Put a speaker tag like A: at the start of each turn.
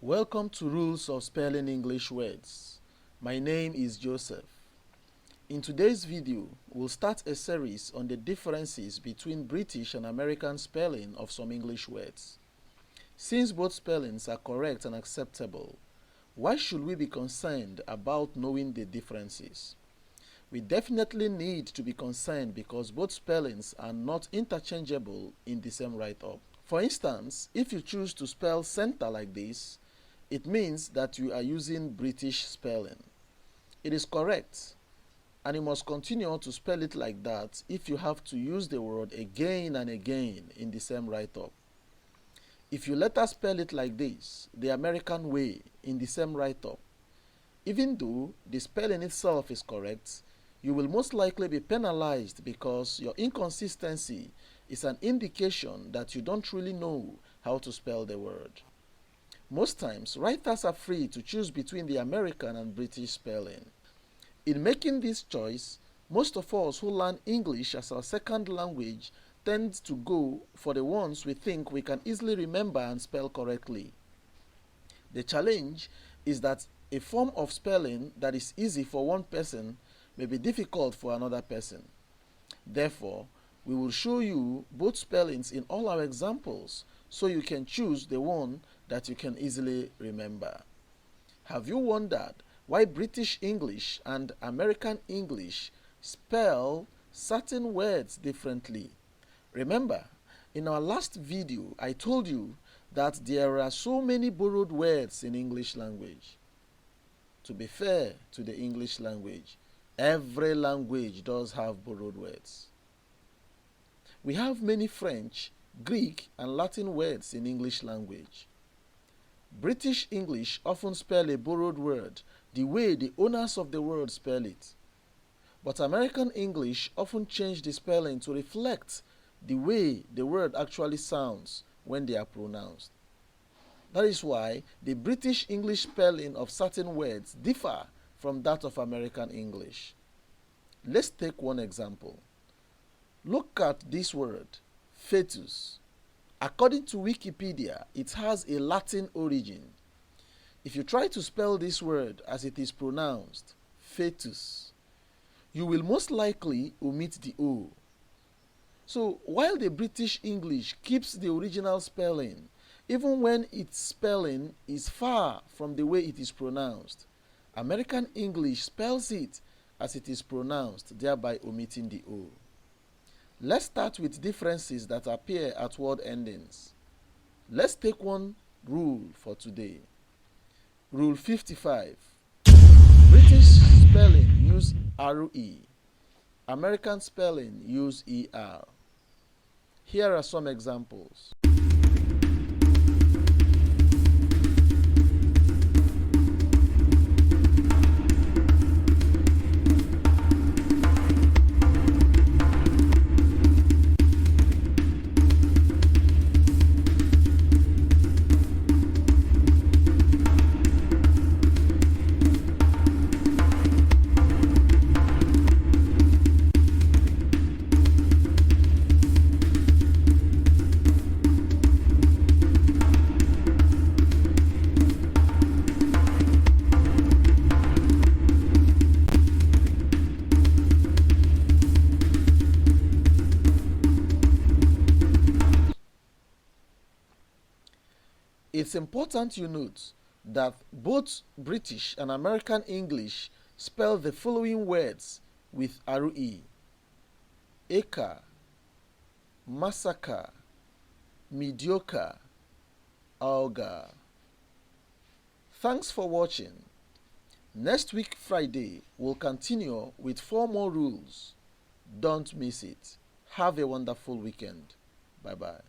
A: Welcome to Rules of Spelling English Words. My name is Joseph. In today's video, we'll start a series on the differences between British and American spelling of some English words. Since both spellings are correct and acceptable, why should we be concerned about knowing the differences? We definitely need to be concerned because both spellings are not interchangeable in the same write-up. For instance, if you choose to spell center like this, it means that you are using British spelling. It is correct, and you must continue to spell it like that if you have to use the word again and again in the same write-up. If you later spell it like this, the American way, in the same write-up, even though the spelling itself is correct, you will most likely be penalized because your inconsistency is an indication that you don't really know how to spell the word. Most times, writers are free to choose between the American and British spelling. In making this choice, most of us who learn English as our second language tend to go for the ones we think we can easily remember and spell correctly. The challenge is that a form of spelling that is easy for one person may be difficult for another person. Therefore, we will show you both spellings in all our examples so you can choose the one that you can easily remember. Have you wondered why British English and American English spell certain words differently? Remember, in our last video, I told you that there are so many borrowed words in English language. To be fair to the English language, every language does have borrowed words. We have many French, Greek, and Latin words in English language. British English often spell a borrowed word the way the owners of the word spell it. But American English often change the spelling to reflect the way the word actually sounds when they are pronounced. That is why the British English spelling of certain words differ from that of American English. Let's take one example. Look at this word, Foetus. According to Wikipedia, it has a Latin origin. If you try to spell this word as it is pronounced, fetus, you will most likely omit the O. So, while the British English keeps the original spelling, even when its spelling is far from the way it is pronounced, American English spells it as it is pronounced, thereby omitting the O. Let's start with differences that appear at word endings. Let's take one rule for today. Rule 55. British spelling use RE. American spelling use ER. Here are some examples. It's important you note that both British and American English spell the following words with RE: Acre, Massacre, Mediocre, Ogre. Thanks for watching. Next week Friday, we'll continue with 4 more rules. Don't miss it. Have a wonderful weekend. Bye-bye.